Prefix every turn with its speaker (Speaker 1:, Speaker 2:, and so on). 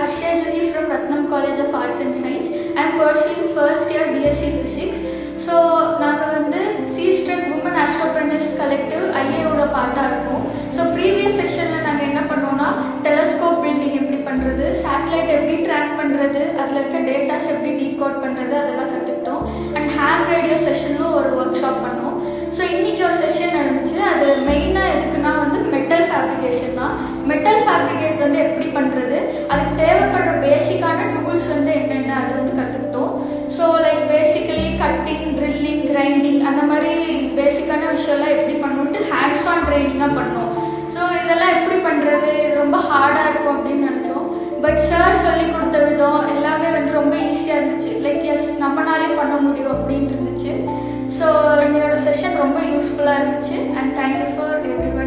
Speaker 1: Harshya Juhi from Ratnam College of Arts and Science. I am pursuing first year BSc Physics. So நாங்கள் வந்து C-Strike Women Astropreneurs Collective ஐஏயோட பார்ட்டாக இருக்கோம். So previous செக்ஷனில் நாங்கள் என்ன பண்ணோம்னா டெலஸ்கோப் பில்டிங் எப்படி பண்ணுறது, சேட்டலைட் எப்படி ட்ராக் பண்ணுறது, அதில் இருக்க டேட்டாஸ் எப்படி டீகோட் பண்ணுறது அதெல்லாம் கற்றுக்கிட்டோம். அண்ட் ஹேம் ரேடியோ செஷன்லும் ஒரு ஒர்க் ஷாப் பண்ணோம். ஸோ இன்றைக்கி ஒரு செஷன் நடந்துச்சு. அது மெயினாக எதுக்குன்னா வந்து மெட்டல் ஃபேப்ரிகேஷன் தான். மெட்டல் ஃபேப்ரிகேட் வந்து எப்படி பண்ணுறது, அதுக்கு தேவைப்படுற பேசிக்கான டூல்ஸ் வந்து என்னென்ன அது வந்து கற்றுக்கிட்டோம். So like basically cutting, drilling, grinding அந்த மாதிரி பேசிக்கான விஷயம்லாம் எப்படி பண்ணணுன்ட்டு ஹேண்ட்ஸ் ஆன் ட்ரைனிங்காக பண்ணோம். ஸோ இதெல்லாம் எப்படி பண்ணுறது, இது ரொம்ப ஹார்டாக இருக்கும் அப்படின்னு நினச்சோம். பட் சார் சொல்லி கொடுத்த விதம் எல்லாமே வந்து ரொம்ப ஈஸியாக இருந்துச்சு. லைக் எஸ் நம்மளாலே பண்ண முடியும் அப்படின்னு இருந்துச்சு. ஸோ என்னோட செஷன் ரொம்ப யூஸ்ஃபுல்லாக இருந்துச்சு. And thank you for every one.